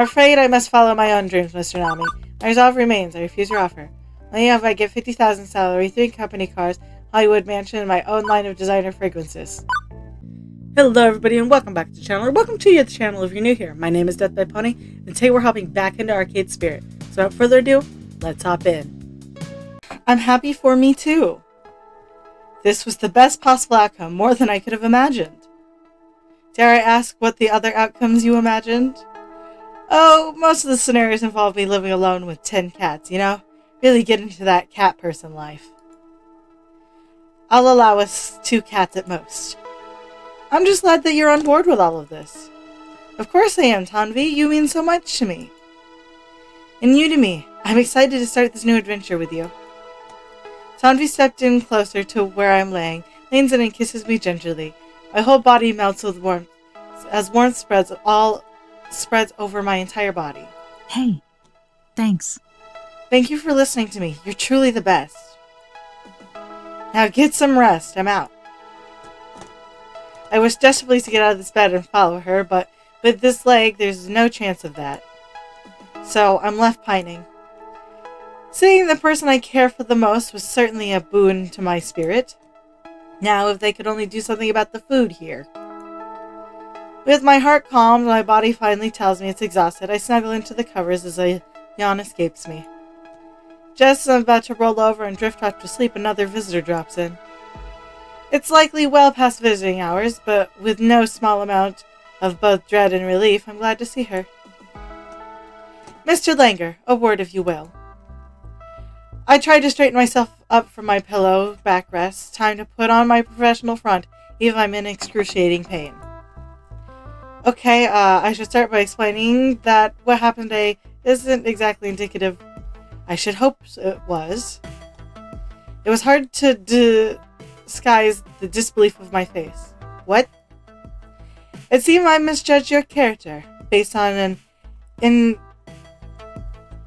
I'm afraid I must follow my own dreams, Mr. Nami. My resolve remains. I refuse your offer. Only if I get 50,000 salary, 3 company cars, Hollywood mansion, and my own line of designer fragrances. Hello everybody and welcome back to the channel, or welcome to the channel if you're new here. My name is Death by Pony, and today we're hopping back into Arcade Spirit. So without further ado, let's hop in. I'm happy for me too. This was the best possible outcome, more than I could have imagined. Dare I ask what the other outcomes you imagined? Oh, most of the scenarios involve me living alone with 10 cats, you know? Really get into that cat person life. I'll allow us 2 cats at most. I'm just glad that you're on board with all of this. Of course I am, Tanvi. You mean so much to me. And you to me. I'm excited to start this new adventure with you. Tanvi stepped in closer to where I'm laying, leans in and kisses me gingerly. My whole body melts with warmth, as warmth spreads over my entire body. Hey, thanks. Thank you for listening to me. You're truly the best. Now get some rest. I'm out. I wish desperately to get out of this bed and follow her, but with this leg, there's no chance of that. So I'm left pining. Seeing the person I care for the most was certainly a boon to my spirit. Now, if they could only do something about the food here. With my heart calmed, my body finally tells me it's exhausted. I snuggle into the covers as a yawn escapes me. Just as I'm about to roll over and drift off to sleep, another visitor drops in. It's likely well past visiting hours, but with no small amount of both dread and relief, I'm glad to see her. Mr. Langer, a word if you will. I tried to straighten myself up from my pillow backrest. Time to put on my professional front, even if I'm in excruciating pain. Okay, I should start by explaining that what happened today isn't exactly indicative. I should hope it was. It was hard to disguise the disbelief of my face. What? It seemed I misjudged your character, based on an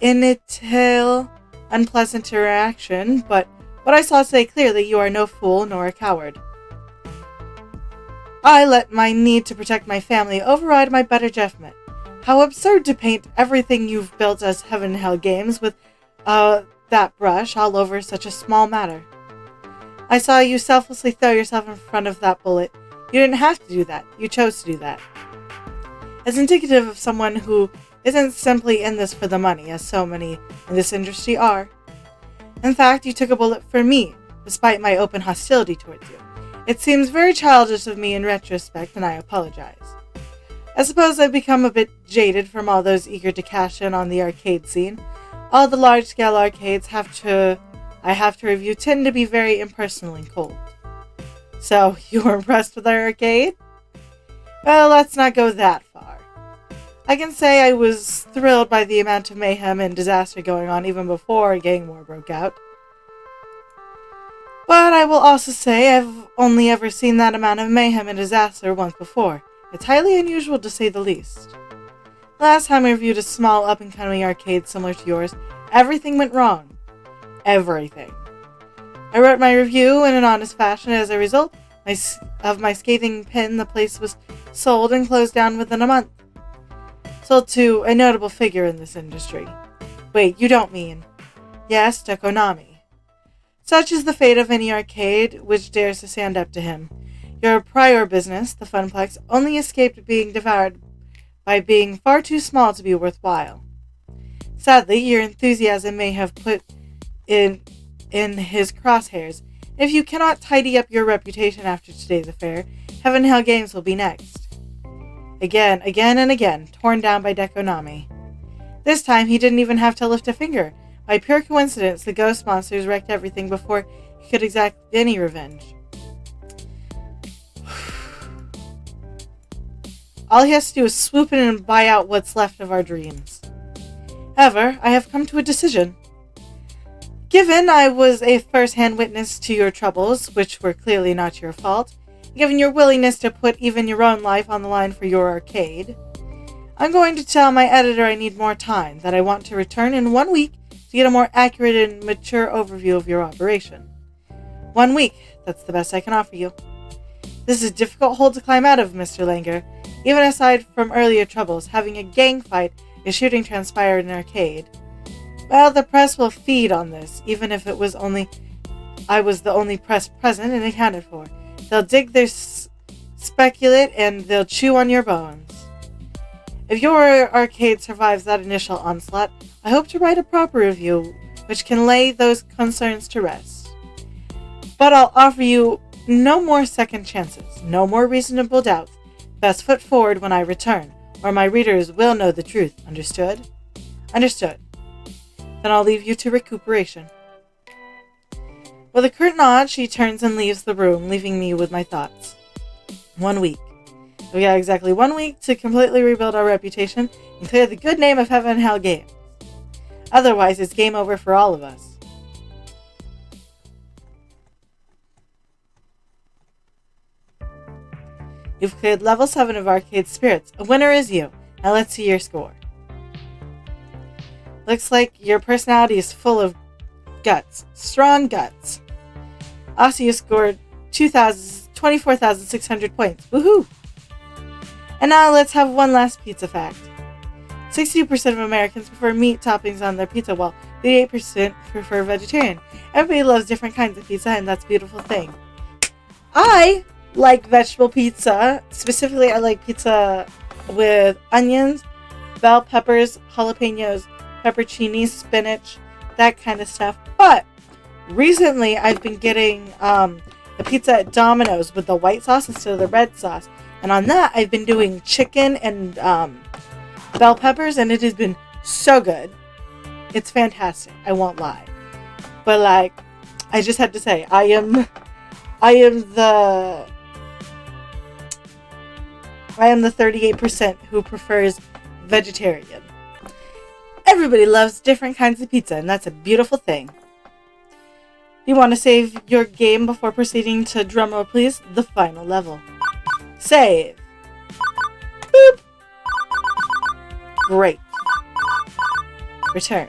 initial unpleasant interaction, but what I saw today clearly, you are no fool nor a coward. I let my need to protect my family override my better judgment. How absurd to paint everything you've built as Heaven and Hell games with that brush all over such a small matter. I saw you selflessly throw yourself in front of that bullet. You didn't have to do that. You chose to do that. As indicative of someone who isn't simply in this for the money, as so many in this industry are. In fact, you took a bullet for me, despite my open hostility towards you. It seems very childish of me in retrospect, and I apologize. I suppose I've become a bit jaded from all those eager to cash in on the arcade scene. All the large-scale arcades I have to review tend to be very impersonal and cold. So, you were impressed with our arcade? Well, let's not go that far. I can say I was thrilled by the amount of mayhem and disaster going on even before a gang war broke out. But I will also say I've only ever seen that amount of mayhem and disaster once before. It's highly unusual to say the least. Last time I reviewed a small up-and-coming arcade similar to yours, everything went wrong. Everything. I wrote my review in an honest fashion. As a result of my scathing pen, the place was sold and closed down within a month. Sold to a notable figure in this industry. Wait, you don't mean... Yes, to Konami. Such is the fate of any arcade which dares to stand up to him. Your prior business, the Funplex, only escaped being devoured by being far too small to be worthwhile. Sadly, your enthusiasm may have put in his crosshairs. If you cannot tidy up your reputation after today's affair, Heaven and Hell Games will be next. Again and again, torn down by Konami. This time, he didn't even have to lift a finger. By pure coincidence, the ghost monsters wrecked everything before he could exact any revenge. All he has to do is swoop in and buy out what's left of our dreams. However, I have come to a decision. Given I was a first-hand witness to your troubles, which were clearly not your fault, given your willingness to put even your own life on the line for your arcade, I'm going to tell my editor I need more time, that I want to return in 1 week to get a more accurate and mature overview of your operation. 1 week, that's the best I can offer you. This is a difficult hole to climb out of, Mr. Langer. Even aside from earlier troubles, having a gang fight a shooting transpired in an arcade. Well, the press will feed on this, even if I was the only press present and accounted for. They'll dig their speculate and they'll chew on your bones. If your arcade survives that initial onslaught, I hope to write a proper review which can lay those concerns to rest. But I'll offer you no more second chances, no more reasonable doubts. Best foot forward when I return, or my readers will know the truth. Understood? Understood. Then I'll leave you to recuperation. With a curt nod, she turns and leaves the room, leaving me with my thoughts. 1 week. We got exactly 1 week to completely rebuild our reputation and clear the good name of Heaven and Hell Games. Otherwise, it's game over for all of us. You've cleared level 7 of Arcade Spirits. A winner is you. Now let's see your score. Looks like your personality is full of guts. Strong guts. Also, you scored 24,600 points. Woohoo! And now let's have one last pizza fact. 60% of Americans prefer meat toppings on their pizza, while 38% prefer vegetarian. Everybody loves different kinds of pizza, and that's a beautiful thing. I like vegetable pizza. Specifically, I like pizza with onions, bell peppers, jalapenos, pepperoni, spinach, that kind of stuff. But recently, I've been getting a pizza at Domino's with the white sauce instead of the red sauce. And on that, I've been doing chicken and bell peppers, and it has been so good. It's fantastic. I won't lie. But I just had to say, I am the 38% who prefers vegetarian. Everybody loves different kinds of pizza, and that's a beautiful thing. You want to save your game before proceeding to, drumroll please, the final level. Save. Boop. Great. Return.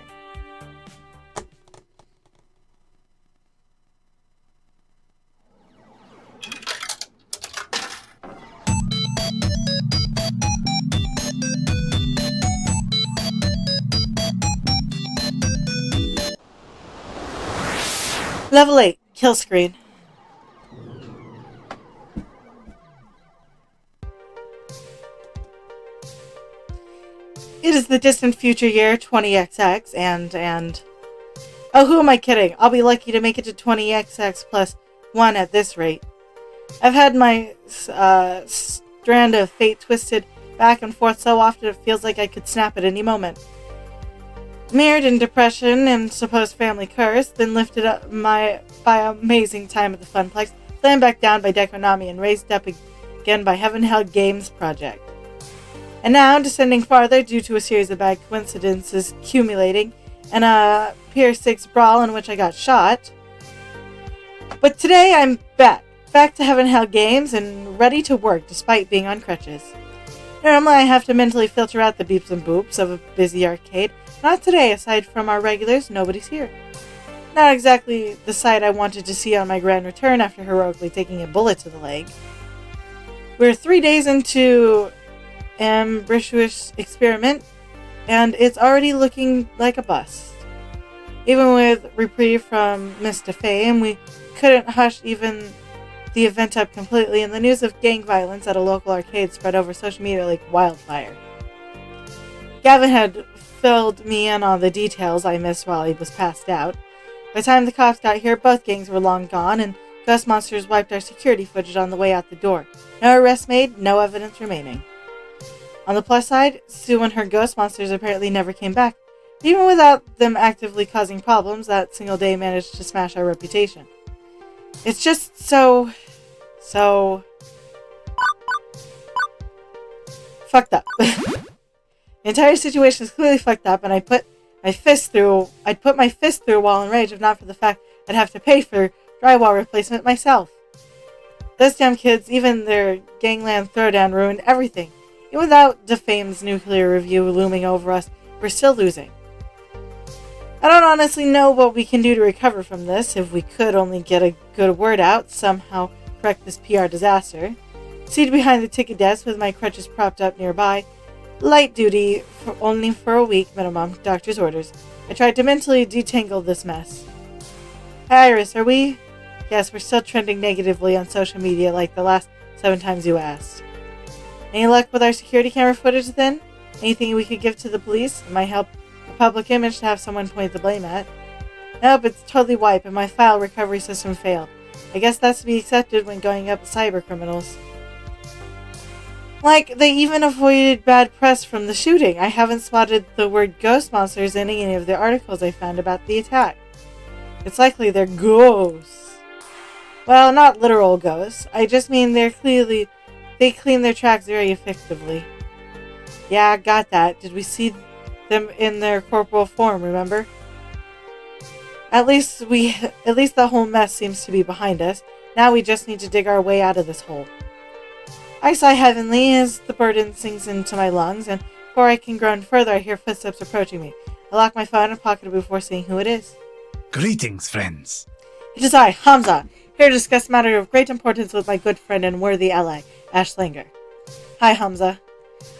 Level 8. Kill screen. It is the distant future year 20XX, and oh, who am I kidding? I'll be lucky to make it to 20XX plus 1 at this rate. I've had my strand of fate twisted back and forth so often it feels like I could snap at any moment. Mired in depression and supposed family curse, then lifted up by amazing time at the Funplex, slammed back down by Dekonami, and raised up again by Heaven Hell Games Project. And now, descending farther due to a series of bad coincidences accumulating, and a Pier 6 brawl in which I got shot. But today I'm back to Heaven Hell Games, and ready to work despite being on crutches. Normally I have to mentally filter out the beeps and boops of a busy arcade. Not today, aside from our regulars, nobody's here. Not exactly the sight I wanted to see on my grand return after heroically taking a bullet to the leg. We're 3 days into ambitious experiment, and it's already looking like a bust. Even with reprieve from Mr. Fame, we couldn't hush even the event up completely, and the news of gang violence at a local arcade spread over social media like wildfire. Gavin had filled me in on the details I missed while he was passed out. By the time the cops got here, both gangs were long gone, and ghost monsters wiped our security footage on the way out the door. No arrests made, no evidence remaining. On the plus side, Sue and her ghost monsters apparently never came back. Even without them actively causing problems, that single day managed to smash our reputation. It's just so fucked up. The entire situation is clearly fucked up, and I'd put my fist through a wall in rage if not for the fact I'd have to pay for drywall replacement myself. Those damn kids, even their gangland throwdown ruined everything. Even without Defame's nuclear review looming over us, we're still losing. I don't honestly know what we can do to recover from this. If we could only get a good word out, somehow correct this PR disaster. Seated behind the ticket desk with my crutches propped up nearby, Light duty, only for a week minimum, doctor's orders. I tried to mentally detangle this mess. Hi, Iris, are we? Yes, we're still trending negatively on social media like the last 7 times you asked. Any luck with our security camera footage then? Anything we could give to the police? It might help the public image to have someone point the blame at. Nope, it's totally wiped and my file recovery system failed. I guess that's to be accepted when going up cyber criminals. Like, they even avoided bad press from the shooting. I haven't spotted the word ghost monsters in any of the articles I found about the attack. It's likely they're ghosts. Well, not literal ghosts. I just mean they clean their tracks very effectively. Yeah, got that. Did we see them in their corporal form, remember? At least the whole mess seems to be behind us. Now we just need to dig our way out of this hole. I sigh heavenly as the burden sinks into my lungs, and before I can groan further, I hear footsteps approaching me. I lock my phone and pocket it before seeing who it is. Greetings, friends. It is I, Hamza, here to discuss a matter of great importance with my good friend and worthy ally, Ash Langer. Hi, Hamza.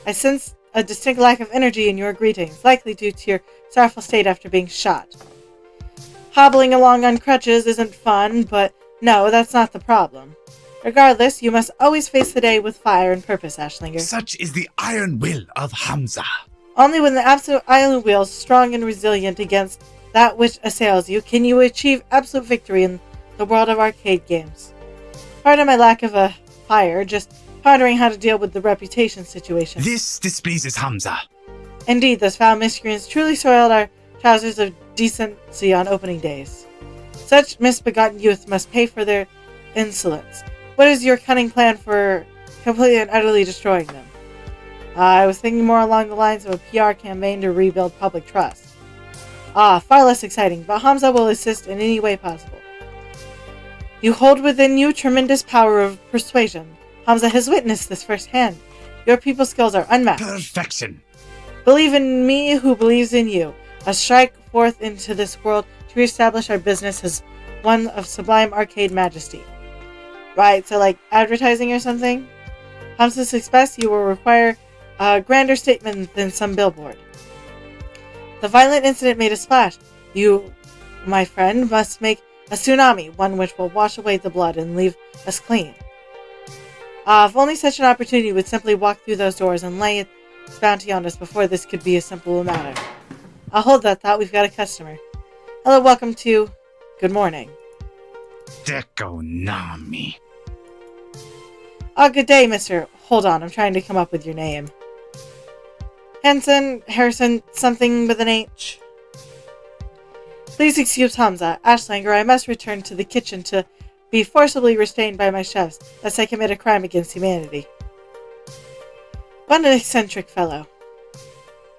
I sense a distinct lack of energy in your greetings, likely due to your sorrowful state after being shot. Hobbling along on crutches isn't fun, but no, that's not the problem. Regardless, you must always face the day with fire and purpose, Ashlinger. Such is the iron will of Hamza. Only when the absolute iron will is strong and resilient against that which assails you can you achieve absolute victory in the world of arcade games. Pardon my lack of a fire, just pondering how to deal with the reputation situation. This displeases Hamza. Indeed, those foul miscreants truly soiled our trousers of decency on opening days. Such misbegotten youth must pay for their insolence. What is your cunning plan for completely and utterly destroying them? I was thinking more along the lines of a PR campaign to rebuild public trust. Far less exciting, but Hamza will assist in any way possible. You hold within you tremendous power of persuasion. Hamza has witnessed this firsthand. Your people skills are unmatched. Perfection. Believe in me who believes in you. A strike forth into this world to reestablish our business as one of sublime arcade majesty. Right, so like advertising or something? Hamza's success, you will require a grander statement than some billboard. The violent incident made a splash. You, my friend, must make a tsunami, one which will wash away the blood and leave us clean. If only such an opportunity would simply walk through those doors and lay its bounty on us before this could be a simple matter. I'll hold that thought, we've got a customer. Hello, welcome to... Good morning. Dekonami. Good day, mister. Hold on, I'm trying to come up with your name. Harrison, something with an H. Please excuse Hamza. Ashlanger, I must return to the kitchen to be forcibly restrained by my chefs, lest I commit a crime against humanity. What an eccentric fellow.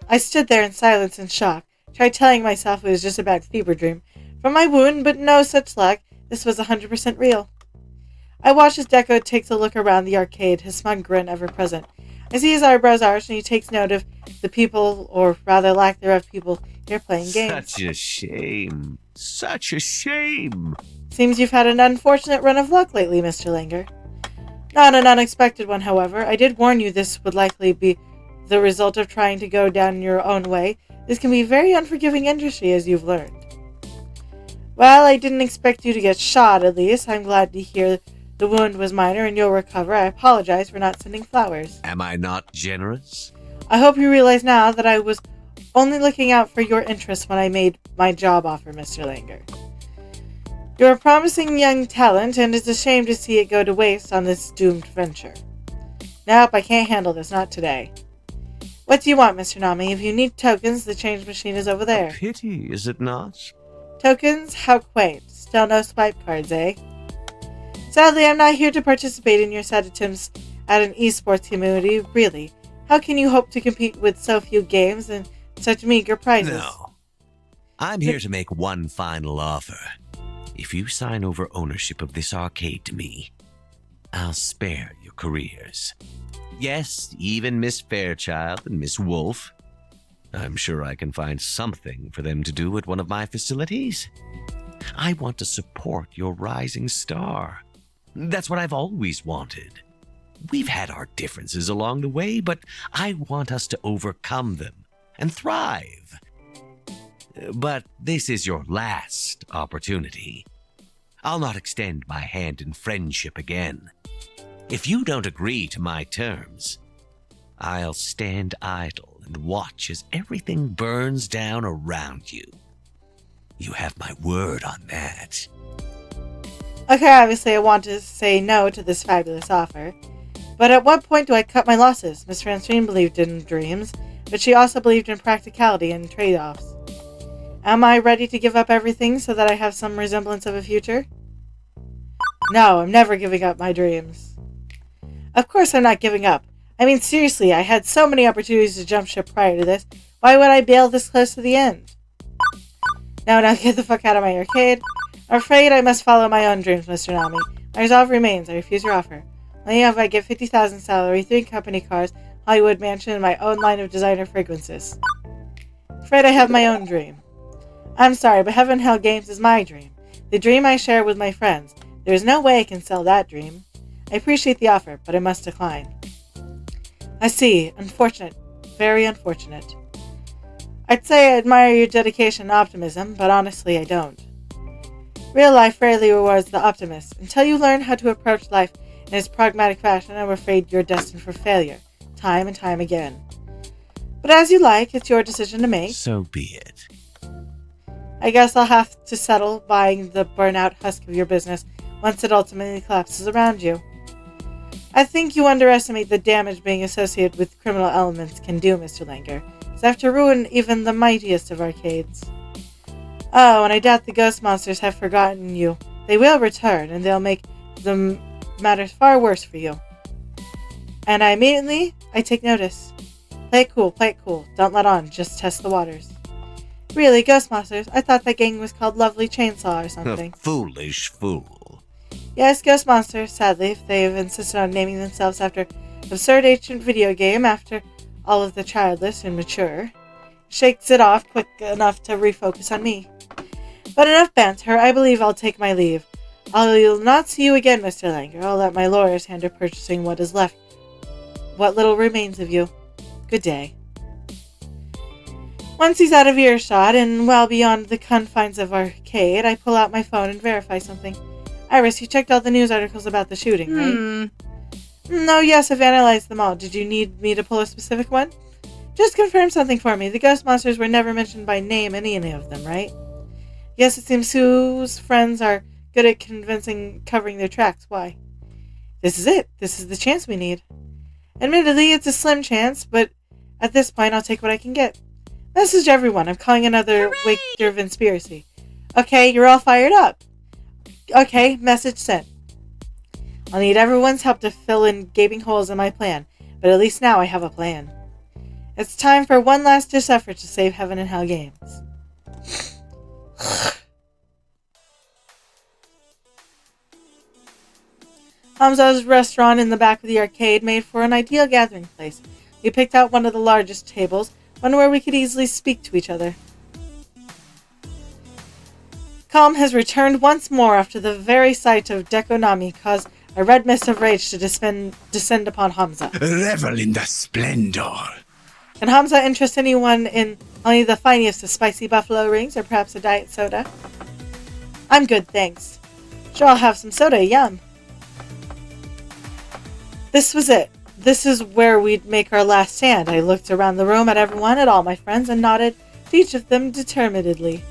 I stood there in silence and shock, tried telling myself it was just a bad fever dream from my wound, but no such luck. This was 100% real. I watch as Deco takes a look around the arcade, his smug grin ever present. I see his eyebrows arch, and he takes note of the people, or rather lack thereof people, here playing games. Such a shame. Such a shame. Seems you've had an unfortunate run of luck lately, Mr. Langer. Not an unexpected one, however. I did warn you this would likely be the result of trying to go down your own way. This can be a very unforgiving industry, as you've learned. Well, I didn't expect you to get shot, at least. I'm glad to hear the wound was minor and you'll recover. I apologize for not sending flowers. Am I not generous? I hope you realize now that I was only looking out for your interests when I made my job offer, Mr. Langer. You're a promising young talent, and it's a shame to see it go to waste on this doomed venture. Nope, I can't handle this, not today. What do you want, Mr. Nami? If you need tokens, the change machine is over there. A pity, is it not? Tokens? How quaint. Still no swipe cards, eh? Sadly, I'm not here to participate in your sad attempts at an esports community, really. How can you hope to compete with so few games and such meager prizes? No. I'm here to make one final offer. If you sign over ownership of this arcade to me, I'll spare your careers. Yes, even Miss Fairchild and Miss Wolf. I'm sure I can find something for them to do at one of my facilities. I want to support your rising star. That's what I've always wanted. We've had our differences along the way, but I want us to overcome them and thrive. But this is your last opportunity. I'll not extend my hand in friendship again. If you don't agree to my terms, I'll stand idle and watch as everything burns down around you. You have my word on that. Okay, obviously I want to say no to this fabulous offer. But at what point do I cut my losses? Miss Francine believed in dreams, but she also believed in practicality and trade-offs. Am I ready to give up everything so that I have some resemblance of a future? No, I'm never giving up my dreams. Of course I'm not giving up. I mean, seriously, I had so many opportunities to jump ship prior to this. Why would I bail this close to the end? Now get the fuck out of my arcade. I'm afraid I must follow my own dreams, Mr. Nami. My resolve remains. I refuse your offer. Only if I get 50,000 salary, 3 company cars, Hollywood mansion, and my own line of designer fragrances. Afraid I have my own dream. I'm sorry, but Heaven Hell Games is my dream. The dream I share with my friends. There is no way I can sell that dream. I appreciate the offer, but I must decline. I see. Unfortunate. Very unfortunate. I'd say I admire your dedication and optimism, but honestly I don't. Real life rarely rewards the optimist. Until you learn how to approach life in its pragmatic fashion, I'm afraid you're destined for failure, time and time again. But as you like, it's your decision to make. So be it. I guess I'll have to settle buying the burnout husk of your business once it ultimately collapses around you. I think you underestimate the damage being associated with criminal elements can do, Mr. Langer. It's enough to ruin even the mightiest of arcades. Oh, and I doubt the ghost monsters have forgotten you. They will return, and they'll make the matters far worse for you. And I take notice. Play it cool. Don't let on, just test the waters. Really, ghost monsters? I thought that gang was called Lovely Chainsaw or something. A foolish fool. Yes, ghost monsters, sadly, if they've insisted on naming themselves after an absurd ancient video game after all of the childless and mature. Shakes it off quick enough to refocus on me. But enough banter, I believe I'll take my leave. I'll not see you again, Mr. Langer. I'll let my lawyers handle purchasing what is left. What little remains of you. Good day. Once he's out of earshot and well beyond the confines of arcade, I pull out my phone and verify something. Iris, you checked all the news articles about the shooting, right? No, yes, I've analyzed them all. Did you need me to pull a specific one? Just confirm something for me. The ghost monsters were never mentioned by name in any of them, right? Yes, it seems Sue's friends are good at covering their tracks. Why? This is it. This is the chance we need. Admittedly, it's a slim chance, but at this point, I'll take what I can get. Message everyone. I'm calling another wake-driven conspiracy. Okay, you're all fired up. Okay, message sent. I'll need everyone's help to fill in gaping holes in my plan, but at least now I have a plan. It's time for one last-ditch effort to save Heaven and Hell Games. Hamza's restaurant in the back of the arcade made for an ideal gathering place. We picked out one of the largest tables, one where we could easily speak to each other. Calm has returned once more after the very sight of Dekonami caused a red mist of rage to descend upon Hamza. Revel in the splendor. Can Hamza interest anyone in only the finest of spicy buffalo rings or perhaps a diet soda? I'm good, thanks. Sure, I'll have some soda, yum. This was it. This is where we'd make our last stand. I looked around the room at everyone, at all my friends, and nodded to each of them determinedly.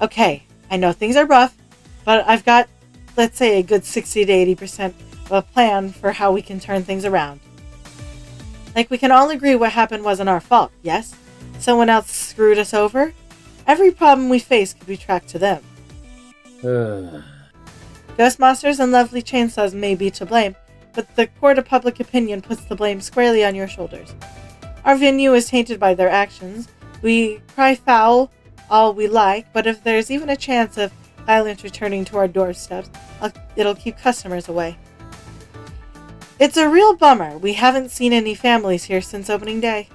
Okay, I know things are rough, but I've got, let's say, a good 60 to 80% of a plan for how we can turn things around. Like, we can all agree what happened wasn't our fault, yes? Someone else screwed us over? Every problem we face could be tracked to them. Ghost monsters and lovely chainsaws may be to blame, but the court of public opinion puts the blame squarely on your shoulders. Our venue is tainted by their actions. We cry foul all we like, but if there's even a chance of violence returning to our doorsteps, it'll keep customers away. It's a real bummer. We haven't seen any families here since opening day.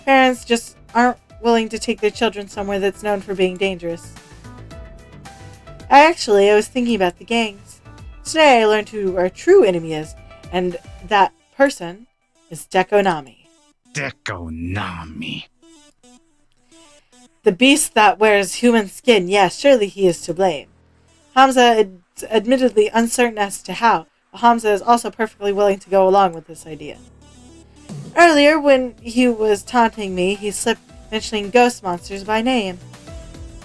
Parents just aren't willing to take their children somewhere that's known for being dangerous. I was thinking about the gangs. Today I learned who our true enemy is, And that person is Dekonami. Dekonami. The beast that wears human skin, yes, surely he is to blame. Hamza is admittedly uncertain as to how, but Hamza is also perfectly willing to go along with this idea. Earlier, when he was taunting me, he slipped mentioning ghost monsters by name.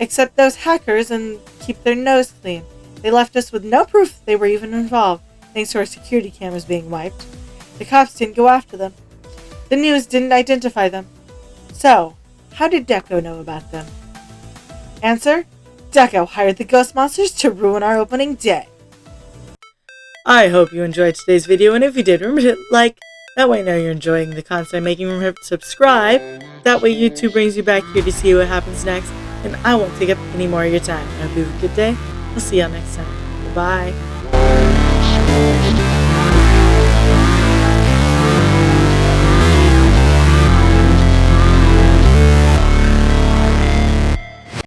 Except those hackers and keep their nose clean. They left us with no proof they were even involved, thanks to our security cameras being wiped. The cops didn't go after them. The news didn't identify them. So, how did Deco know about them? Answer: Deco hired the ghost monsters to ruin our opening day. I hope you enjoyed today's video, and if you did, remember to hit like. That way I know you're enjoying the content I'm making. Remember to subscribe. That way YouTube brings you back here to see what happens next, and I won't take up any more of your time. I hope you have a good day. I'll see y'all next time. Bye.